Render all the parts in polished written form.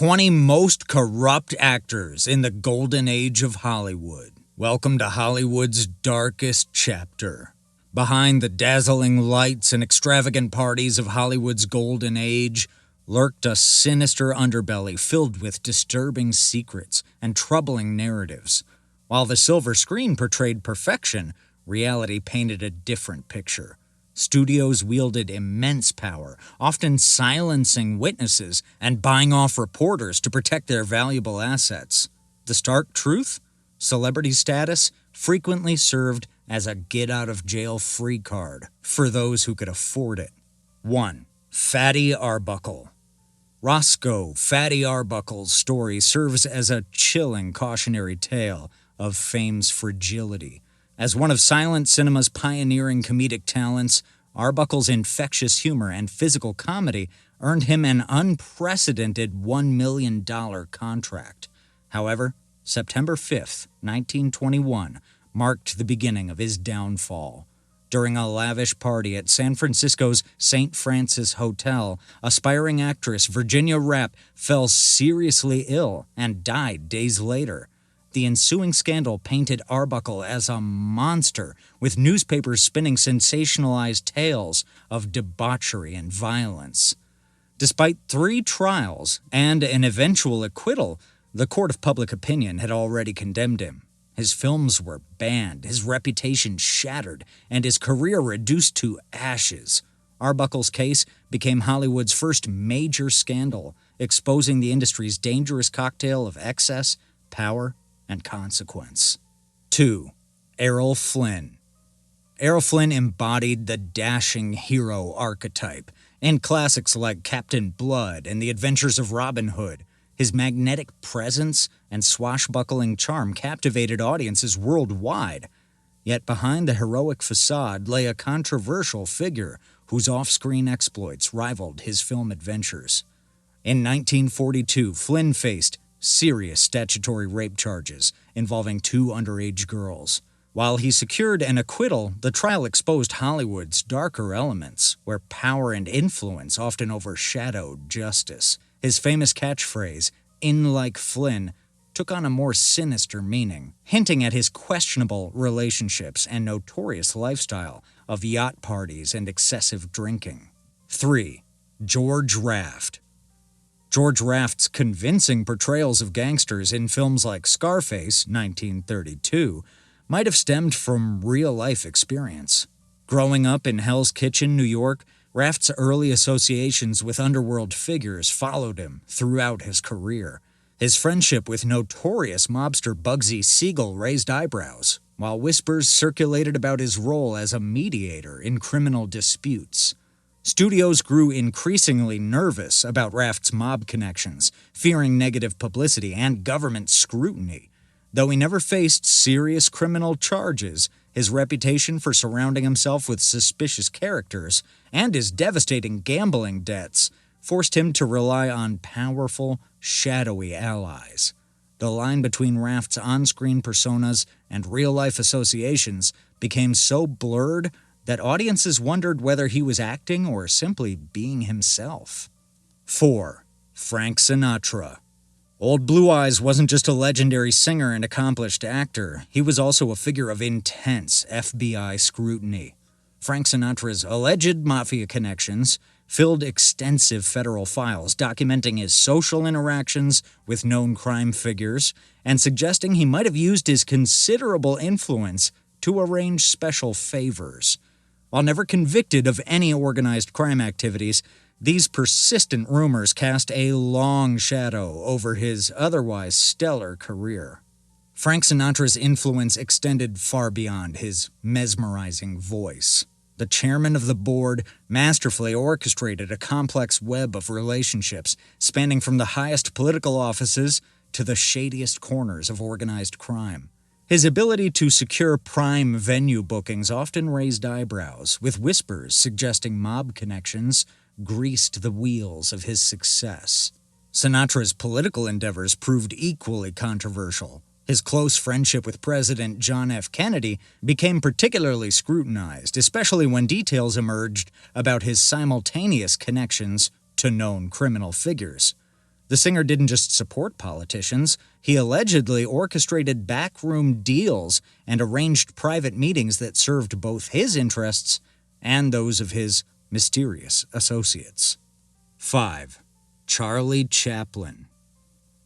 20 most corrupt actors in the golden age of Hollywood. Welcome to Hollywood's darkest chapter. Behind the dazzling lights and extravagant parties of Hollywood's golden age lurked a sinister underbelly filled with disturbing secrets and troubling narratives. While the silver screen portrayed perfection, reality painted a different picture. Studios wielded immense power, often silencing witnesses and buying off reporters to protect their valuable assets. The stark truth? Celebrity status frequently served as a get-out-of-jail-free card for those who could afford it. 1. Fatty Arbuckle. Roscoe Fatty Arbuckle's story serves as a chilling cautionary tale of fame's fragility. As one of silent cinema's pioneering comedic talents, Arbuckle's infectious humor and physical comedy earned him an unprecedented $1 million contract. However, September 5, 1921, marked the beginning of his downfall. During a lavish party at San Francisco's St. Francis Hotel, aspiring actress Virginia Rappe fell seriously ill and died days later. The ensuing scandal painted Arbuckle as a monster, with newspapers spinning sensationalized tales of debauchery and violence. Despite 3 trials and an eventual acquittal, the court of public opinion had already condemned him. His films were banned, his reputation shattered, and his career reduced to ashes. Arbuckle's case became Hollywood's first major scandal, exposing the industry's dangerous cocktail of excess, power, and consequence. 2. Errol Flynn. Errol Flynn embodied the dashing hero archetype. In classics like Captain Blood and The Adventures of Robin Hood, his magnetic presence and swashbuckling charm captivated audiences worldwide. Yet behind the heroic facade lay a controversial figure whose off-screen exploits rivaled his film adventures. In 1942, Flynn faced serious statutory rape charges involving 2 underage girls. While he secured an acquittal, the trial exposed Hollywood's darker elements, where power and influence often overshadowed justice. His famous catchphrase, "In like Flynn," took on a more sinister meaning, hinting at his questionable relationships and notorious lifestyle of yacht parties and excessive drinking. 3. George Raft. George Raft's convincing portrayals of gangsters in films like Scarface, 1932, might have stemmed from real-life experience. Growing up in Hell's Kitchen, New York, Raft's early associations with underworld figures followed him throughout his career. His friendship with notorious mobster Bugsy Siegel raised eyebrows, while whispers circulated about his role as a mediator in criminal disputes. Studios grew increasingly nervous about Raft's mob connections, fearing negative publicity and government scrutiny. Though he never faced serious criminal charges, his reputation for surrounding himself with suspicious characters and his devastating gambling debts forced him to rely on powerful, shadowy allies. The line between Raft's on-screen personas and real-life associations became so blurred that audiences wondered whether he was acting or simply being himself. 4. Frank Sinatra. Old Blue Eyes wasn't just a legendary singer and accomplished actor, he was also a figure of intense FBI scrutiny. Frank Sinatra's alleged mafia connections filled extensive federal files documenting his social interactions with known crime figures and suggesting he might have used his considerable influence to arrange special favors. While never convicted of any organized crime activities, these persistent rumors cast a long shadow over his otherwise stellar career. Frank Sinatra's influence extended far beyond his mesmerizing voice. The chairman of the board masterfully orchestrated a complex web of relationships spanning from the highest political offices to the shadiest corners of organized crime. His ability to secure prime venue bookings often raised eyebrows, with whispers suggesting mob connections greased the wheels of his success. Sinatra's political endeavors proved equally controversial. His close friendship with President John F. Kennedy became particularly scrutinized, especially when details emerged about his simultaneous connections to known criminal figures. The singer didn't just support politicians, he allegedly orchestrated backroom deals and arranged private meetings that served both his interests and those of his mysterious associates. 5. Charlie Chaplin.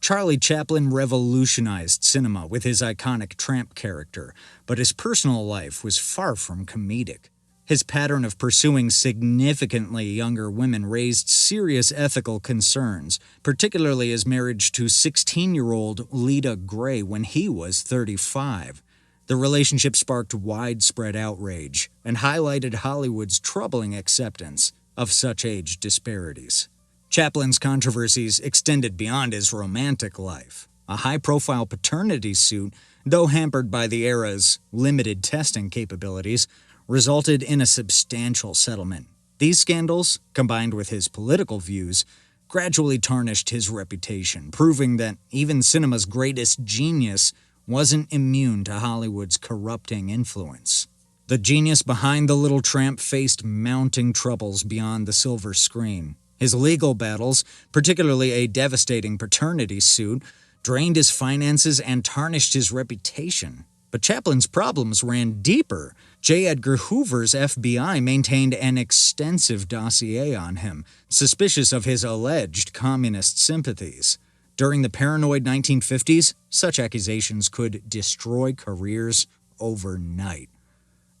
Charlie Chaplin revolutionized cinema with his iconic tramp character, but his personal life was far from comedic. His pattern of pursuing significantly younger women raised serious ethical concerns, particularly his marriage to 16-year-old Lita Gray when he was 35. The relationship sparked widespread outrage and highlighted Hollywood's troubling acceptance of such age disparities. Chaplin's controversies extended beyond his romantic life. A high-profile paternity suit, though hampered by the era's limited testing capabilities, resulted in a substantial settlement. These scandals, combined with his political views, gradually tarnished his reputation, proving that even cinema's greatest genius wasn't immune to Hollywood's corrupting influence. The genius behind The Little Tramp faced mounting troubles beyond the silver screen. His legal battles, particularly a devastating paternity suit, drained his finances and tarnished his reputation. But Chaplin's problems ran deeper. J. Edgar Hoover's FBI maintained an extensive dossier on him, suspicious of his alleged communist sympathies. During the paranoid 1950s, such accusations could destroy careers overnight.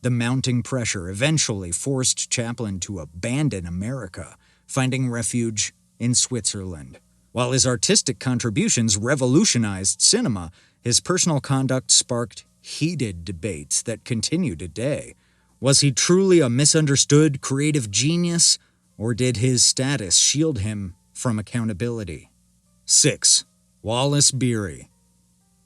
The mounting pressure eventually forced Chaplin to abandon America, finding refuge in Switzerland. While his artistic contributions revolutionized cinema, his personal conduct sparked heated debates that continue today. Was he truly a misunderstood creative genius, or did his status shield him from accountability? 6. Wallace Beery.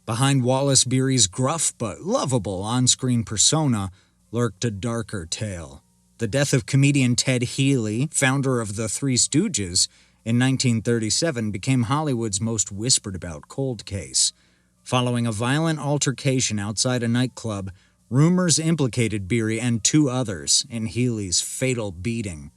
Behind Wallace Beery's gruff but lovable on-screen persona lurked a darker tale. The death of comedian Ted Healy, founder of the Three Stooges, in 1937 became Hollywood's most whispered-about cold case. Following a violent altercation outside a nightclub, rumors implicated Beery and 2 others in Healy's fatal beating.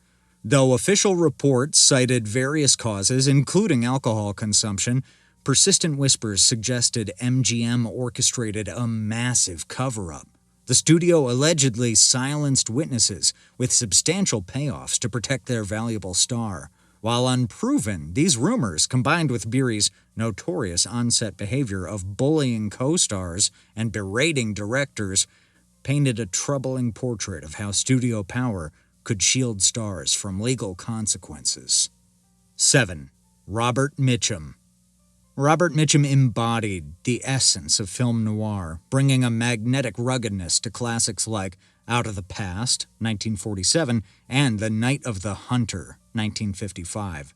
Though official reports cited various causes, including alcohol consumption, persistent whispers suggested MGM orchestrated a massive cover-up. The studio allegedly silenced witnesses with substantial payoffs to protect their valuable star. While unproven, these rumors, combined with Beery's notorious on-set behavior of bullying co-stars and berating directors, painted a troubling portrait of how studio power could shield stars from legal consequences. 7. Robert Mitchum. Robert Mitchum embodied the essence of film noir, bringing a magnetic ruggedness to classics like Out of the Past, 1947, and The Night of the Hunter, 1955.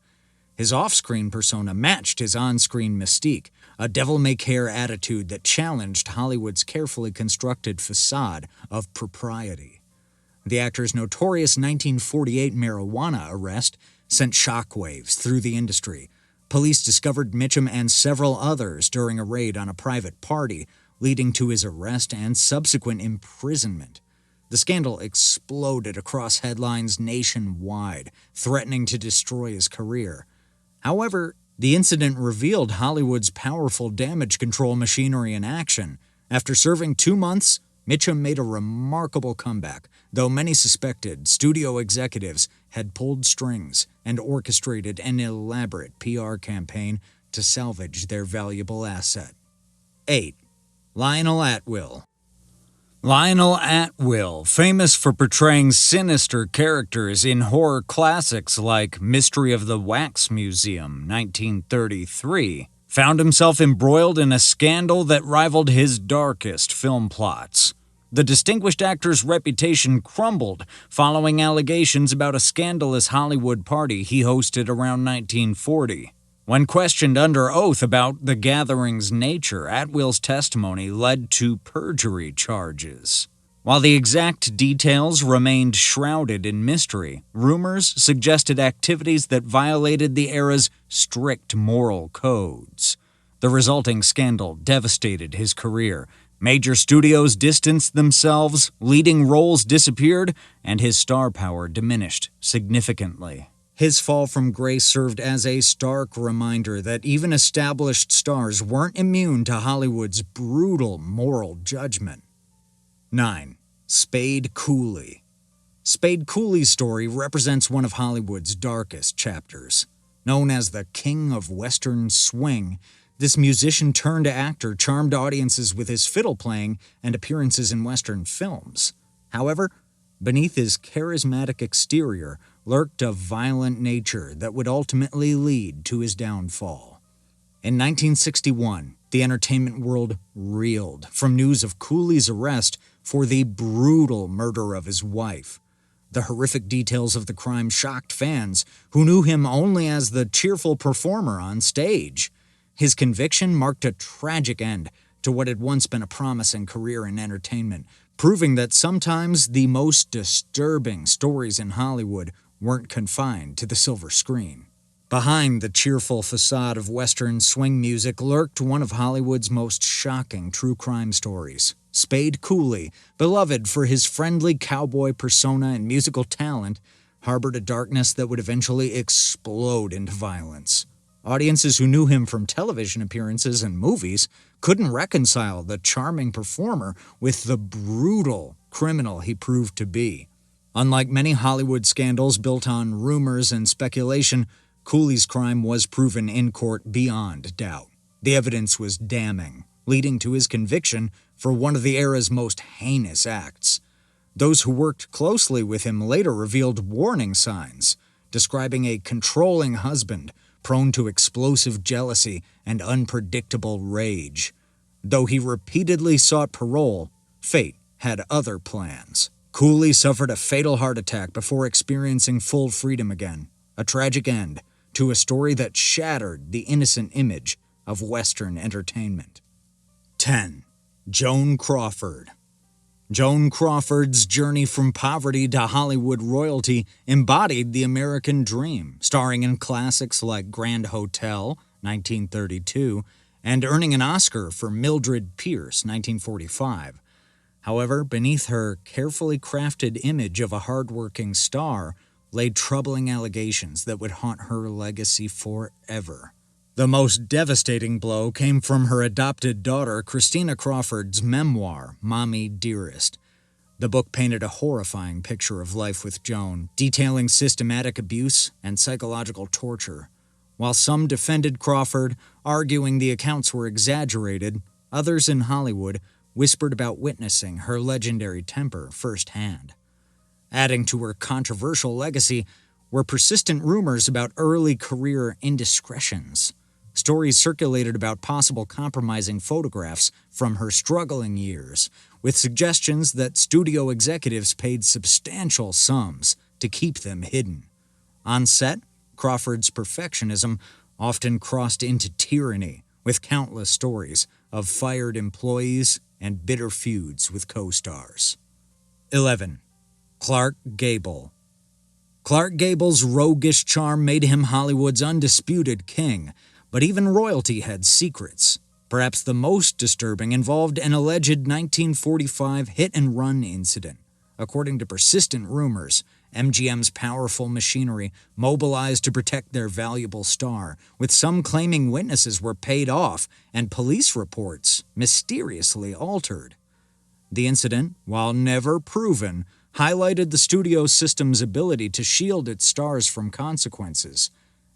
His off-screen persona matched his on-screen mystique, a devil-may-care attitude that challenged Hollywood's carefully constructed facade of propriety. The actor's notorious 1948 marijuana arrest sent shockwaves through the industry. Police discovered Mitchum and several others during a raid on a private party, leading to his arrest and subsequent imprisonment. The scandal exploded across headlines nationwide, threatening to destroy his career. However, the incident revealed Hollywood's powerful damage control machinery in action. After serving 2 months, Mitchum made a remarkable comeback, though many suspected studio executives had pulled strings and orchestrated an elaborate PR campaign to salvage their valuable asset. 8. Lionel Atwill. Lionel Atwill, famous for portraying sinister characters in horror classics like Mystery of the Wax Museum, 1933, found himself embroiled in a scandal that rivaled his darkest film plots. The distinguished actor's reputation crumbled following allegations about a scandalous Hollywood party he hosted around 1940. When questioned under oath about the gathering's nature, Atwill's testimony led to perjury charges. While the exact details remained shrouded in mystery, rumors suggested activities that violated the era's strict moral codes. The resulting scandal devastated his career. Major studios distanced themselves, leading roles disappeared, and his star power diminished significantly. His fall from grace served as a stark reminder that even established stars weren't immune to Hollywood's brutal moral judgment. 9. Spade Cooley. Spade Cooley's story represents one of Hollywood's darkest chapters. Known as the King of Western Swing, this musician-turned-actor charmed audiences with his fiddle playing and appearances in Western films. However, beneath his charismatic exterior lurked a violent nature that would ultimately lead to his downfall. In 1961, the entertainment world reeled from news of Cooley's arrest for the brutal murder of his wife. The horrific details of the crime shocked fans who knew him only as the cheerful performer on stage. His conviction marked a tragic end to what had once been a promising career in entertainment, proving that sometimes the most disturbing stories in Hollywood weren't confined to the silver screen. Behind the cheerful facade of Western swing music lurked one of Hollywood's most shocking true crime stories. Spade Cooley, beloved for his friendly cowboy persona and musical talent, harbored a darkness that would eventually explode into violence. Audiences who knew him from television appearances and movies couldn't reconcile the charming performer with the brutal criminal he proved to be. Unlike many Hollywood scandals built on rumors and speculation, Cooley's crime was proven in court beyond doubt. The evidence was damning, leading to his conviction for one of the era's most heinous acts. Those who worked closely with him later revealed warning signs, describing a controlling husband prone to explosive jealousy and unpredictable rage. Though he repeatedly sought parole, fate had other plans. Cooley suffered a fatal heart attack before experiencing full freedom again, a tragic end to a story that shattered the innocent image of Western entertainment. 10. Joan Crawford. Joan Crawford's journey from poverty to Hollywood royalty embodied the American dream, starring in classics like Grand Hotel, 1932, and earning an Oscar for Mildred Pierce, 1945. However, beneath her carefully crafted image of a hardworking star lay troubling allegations that would haunt her legacy forever. The most devastating blow came from her adopted daughter, Christina Crawford's memoir, Mommy Dearest. The book painted a horrifying picture of life with Joan, detailing systematic abuse and psychological torture. While some defended Crawford, arguing the accounts were exaggerated, others in Hollywood whispered about witnessing her legendary temper firsthand. Adding to her controversial legacy were persistent rumors about early career indiscretions. Stories circulated about possible compromising photographs from her struggling years, with suggestions that studio executives paid substantial sums to keep them hidden. On set, Crawford's perfectionism often crossed into tyranny, with countless stories of fired employees and bitter feuds with co-stars. 11. Clark Gable. Clark Gable's roguish charm made him Hollywood's undisputed king, but even royalty had secrets. Perhaps the most disturbing involved an alleged 1945 hit-and-run incident. According to persistent rumors, MGM's powerful machinery mobilized to protect their valuable star, with some claiming witnesses were paid off and police reports mysteriously altered. The incident, while never proven, highlighted the studio system's ability to shield its stars from consequences.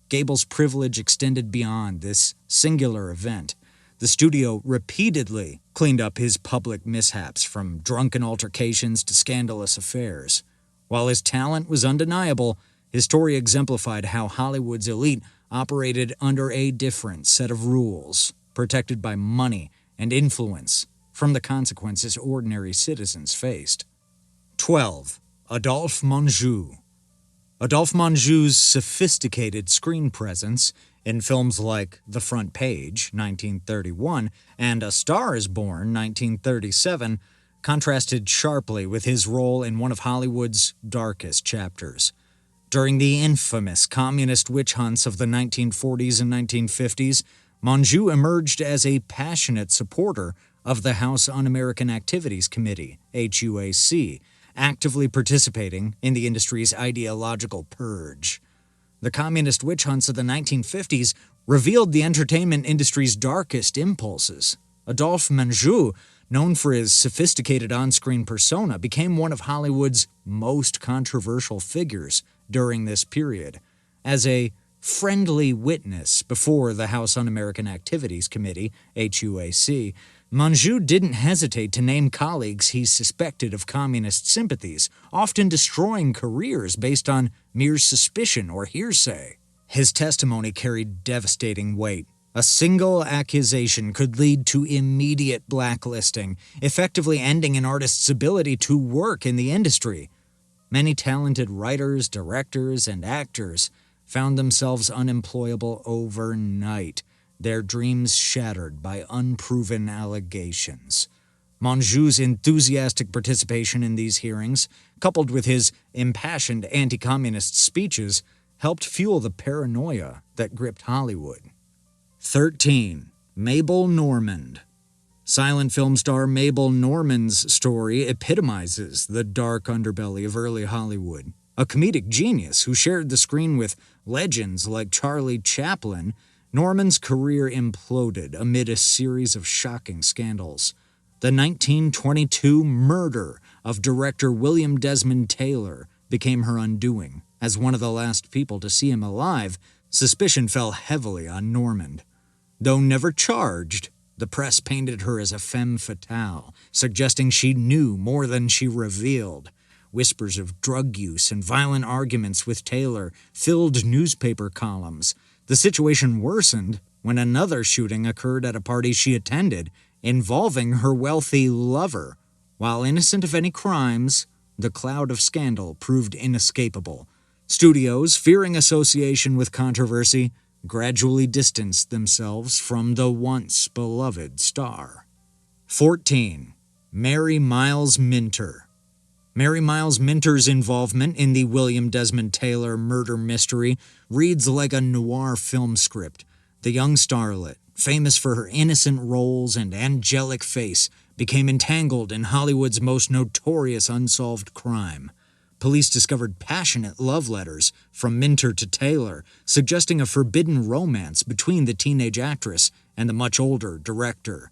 Gable's privilege extended beyond this singular event. The studio repeatedly cleaned up his public mishaps, from drunken altercations to scandalous affairs. While his talent was undeniable, his story exemplified how Hollywood's elite operated under a different set of rules, protected by money and influence from the consequences ordinary citizens faced. 12. Adolphe Menjou. Adolphe Menjou's sophisticated screen presence in films like The Front Page, 1931, and A Star is Born, 1937, contrasted sharply with his role in one of Hollywood's darkest chapters. During the infamous communist witch hunts of the 1940s and 1950s, Menjou emerged as a passionate supporter of the House Un-American Activities Committee, HUAC, actively participating in the industry's ideological purge. The communist witch hunts of the 1950s revealed the entertainment industry's darkest impulses. Adolphe Menjou, known for his sophisticated on-screen persona, became one of Hollywood's most controversial figures during this period. As a friendly witness before the House Un-American Activities Committee, HUAC, Menjou didn't hesitate to name colleagues he suspected of communist sympathies, often destroying careers based on mere suspicion or hearsay. His testimony carried devastating weight. A single accusation could lead to immediate blacklisting, effectively ending an artist's ability to work in the industry. Many talented writers, directors, and actors found themselves unemployable overnight, their dreams shattered by unproven allegations. Menjou's enthusiastic participation in these hearings, coupled with his impassioned anti-communist speeches, helped fuel the paranoia that gripped Hollywood. 13. Mabel Normand. Silent film star Mabel Normand's story epitomizes the dark underbelly of early Hollywood. A comedic genius who shared the screen with legends like Charlie Chaplin, Normand's career imploded amid a series of shocking scandals. The 1922 murder of director William Desmond Taylor became her undoing. As one of the last people to see him alive, suspicion fell heavily on Normand. Though never charged, the press painted her as a femme fatale, suggesting she knew more than she revealed. Whispers of drug use and violent arguments with Taylor filled newspaper columns. The situation worsened when another shooting occurred at a party she attended, involving her wealthy lover. While innocent of any crimes, the cloud of scandal proved inescapable. Studios, fearing association with controversy, gradually distanced themselves from the once beloved star. 14. Mary Miles Minter. Mary Miles Minter's involvement in the William Desmond Taylor murder mystery reads like a noir film script. The young starlet, famous for her innocent roles and angelic face, became entangled in Hollywood's most notorious unsolved crime. Police discovered passionate love letters from Minter to Taylor, suggesting a forbidden romance between the teenage actress and the much older director.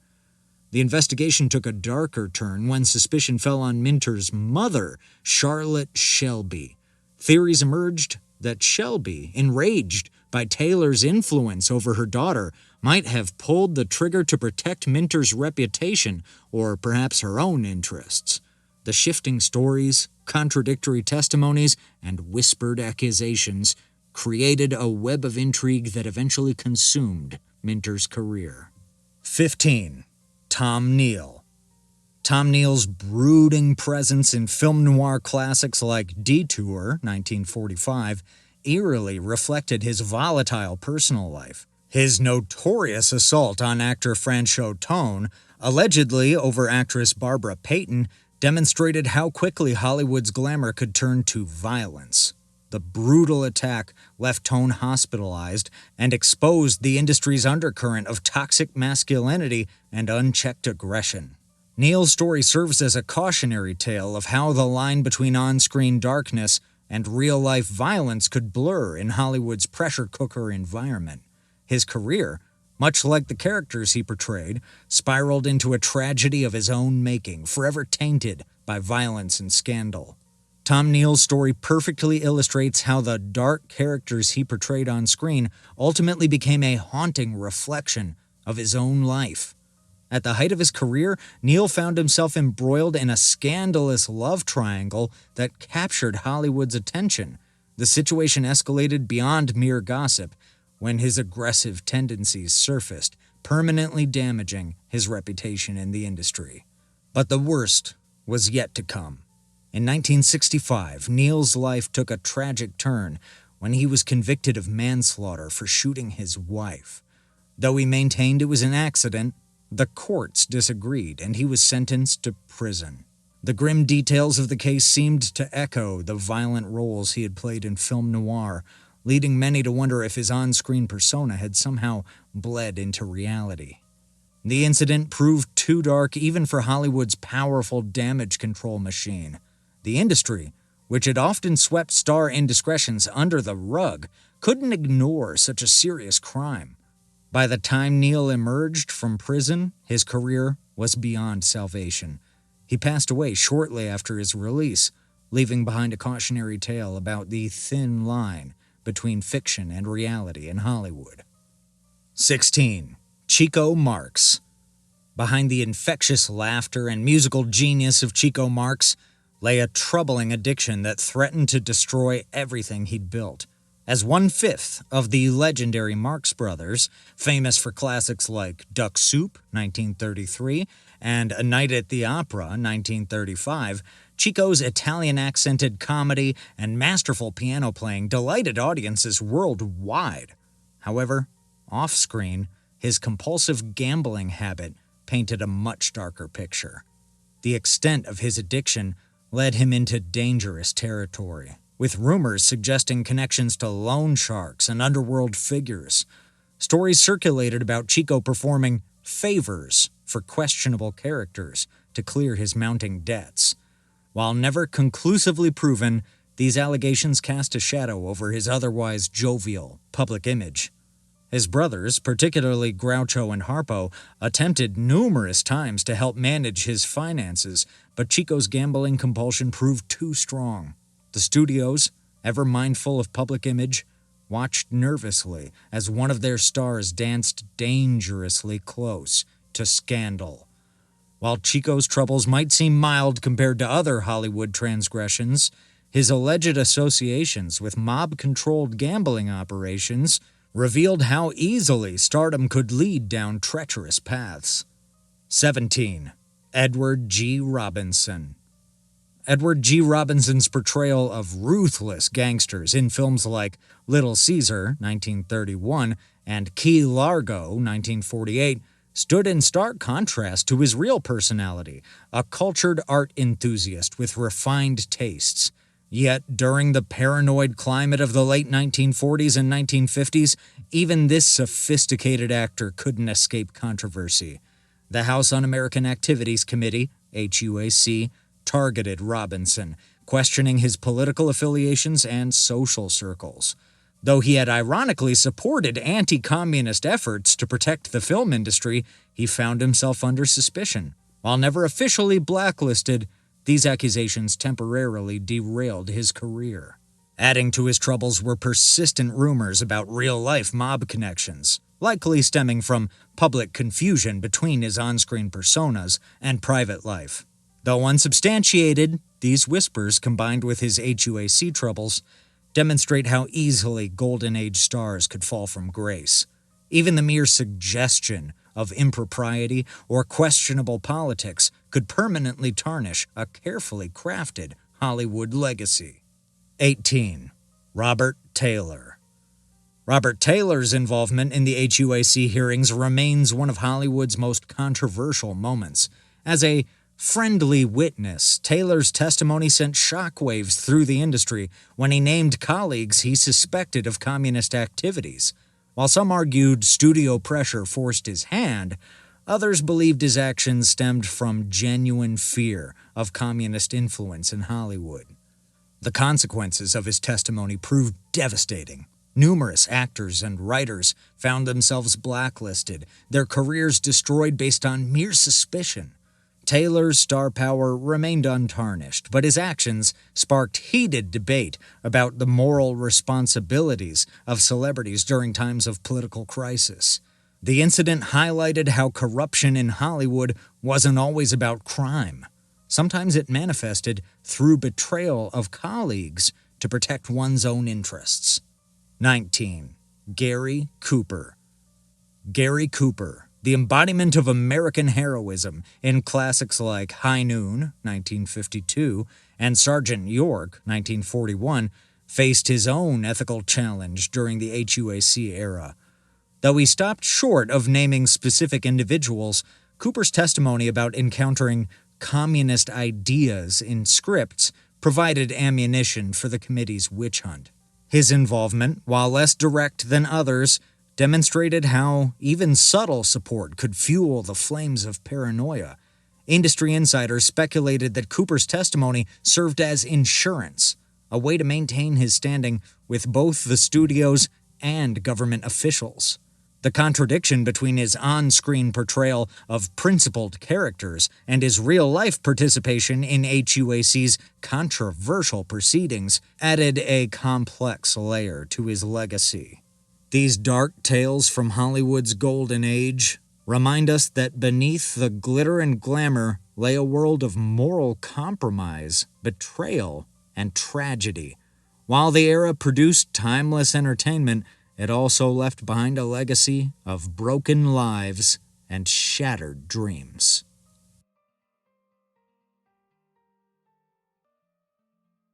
The investigation took a darker turn when suspicion fell on Minter's mother, Charlotte Shelby. Theories emerged that Shelby, enraged by Taylor's influence over her daughter, might have pulled the trigger to protect Minter's reputation or perhaps her own interests. The shifting stories, contradictory testimonies, and whispered accusations created a web of intrigue that eventually consumed Minter's career. 15. Tom Neal. Tom Neal's brooding presence in film noir classics like Detour, 1945, eerily reflected his volatile personal life. His notorious assault on actor Franchot Tone, allegedly over actress Barbara Payton, demonstrated how quickly Hollywood's glamour could turn to violence. The brutal attack left Tone hospitalized and exposed the industry's undercurrent of toxic masculinity and unchecked aggression. Neal's story serves as a cautionary tale of how the line between on-screen darkness and real-life violence could blur in Hollywood's pressure cooker environment. His career, much like the characters he portrayed, spiraled into a tragedy of his own making, forever tainted by violence and scandal. Tom Neal's story perfectly illustrates how the dark characters he portrayed on screen ultimately became a haunting reflection of his own life. At the height of his career, Neal found himself embroiled in a scandalous love triangle that captured Hollywood's attention. The situation escalated beyond mere gossip when his aggressive tendencies surfaced, permanently damaging his reputation in the industry. But the worst was yet to come. In 1965, Neal's life took a tragic turn when he was convicted of manslaughter for shooting his wife. Though he maintained it was an accident, the courts disagreed and he was sentenced to prison. The grim details of the case seemed to echo the violent roles he had played in film noir, leading many to wonder if his on-screen persona had somehow bled into reality. The incident proved too dark even for Hollywood's powerful damage control machine. The industry, which had often swept star indiscretions under the rug, couldn't ignore such a serious crime. By the time Neal emerged from prison, his career was beyond salvation. He passed away shortly after his release, leaving behind a cautionary tale about the thin line between fiction and reality in Hollywood. 16. Chico Marx. Behind the infectious laughter and musical genius of Chico Marx lay a troubling addiction that threatened to destroy everything he'd built. As 1/5 of the legendary Marx Brothers, famous for classics like Duck Soup, 1933, and A Night at the Opera, 1935, Chico's Italian-accented comedy and masterful piano playing delighted audiences worldwide. However, off-screen, his compulsive gambling habit painted a much darker picture. The extent of his addiction led him into dangerous territory, with rumors suggesting connections to loan sharks and underworld figures. Stories circulated about Chico performing favors for questionable characters to clear his mounting debts. While never conclusively proven, these allegations cast a shadow over his otherwise jovial public image. His brothers, particularly Groucho and Harpo, attempted numerous times to help manage his finances, but Chico's gambling compulsion proved too strong. The studios, ever mindful of public image, watched nervously as one of their stars danced dangerously close to scandal. While Chico's troubles might seem mild compared to other Hollywood transgressions, his alleged associations with mob-controlled gambling operations revealed how easily stardom could lead down treacherous paths. 17. Edward G. Robinson. Edward G. Robinson's portrayal of ruthless gangsters in films like Little Caesar, 1931, and Key Largo, 1948, stood in stark contrast to his real personality, a cultured art enthusiast with refined tastes. Yet, during the paranoid climate of the late 1940s and 1950s, even this sophisticated actor couldn't escape controversy. The House Un-American Activities Committee, HUAC, targeted Robinson, questioning his political affiliations and social circles. Though he had ironically supported anti-communist efforts to protect the film industry, he found himself under suspicion. While never officially blacklisted, these accusations temporarily derailed his career. Adding to his troubles were persistent rumors about real-life mob connections, likely stemming from public confusion between his on-screen personas and private life. Though unsubstantiated, these whispers, combined with his HUAC troubles, demonstrate how easily Golden Age stars could fall from grace. Even the mere suggestion of impropriety or questionable politics could permanently tarnish a carefully crafted Hollywood legacy. 18. Robert Taylor. Robert Taylor's involvement in the HUAC hearings remains one of Hollywood's most controversial moments. As a friendly witness, Taylor's testimony sent shockwaves through the industry when he named colleagues he suspected of communist activities. While some argued studio pressure forced his hand, others believed his actions stemmed from genuine fear of communist influence in Hollywood. The consequences of his testimony proved devastating. Numerous actors and writers found themselves blacklisted, their careers destroyed based on mere suspicion. Taylor's star power remained untarnished, but his actions sparked heated debate about the moral responsibilities of celebrities during times of political crisis. The incident highlighted how corruption in Hollywood wasn't always about crime. Sometimes it manifested through betrayal of colleagues to protect one's own interests. 19. Gary Cooper. Gary Cooper, the embodiment of American heroism in classics like High Noon, 1952, and Sergeant York, 1941, faced his own ethical challenge during the HUAC era. Though he stopped short of naming specific individuals, Cooper's testimony about encountering communist ideas in scripts provided ammunition for the committee's witch hunt. His involvement, while less direct than others, demonstrated how even subtle support could fuel the flames of paranoia. Industry insiders speculated that Cooper's testimony served as insurance, a way to maintain his standing with both the studios and government officials. The contradiction between his on-screen portrayal of principled characters and his real-life participation in HUAC's controversial proceedings added a complex layer to his legacy. These dark tales from Hollywood's golden age remind us that beneath the glitter and glamour lay a world of moral compromise, betrayal, and tragedy. While the era produced timeless entertainment, it also left behind a legacy of broken lives and shattered dreams.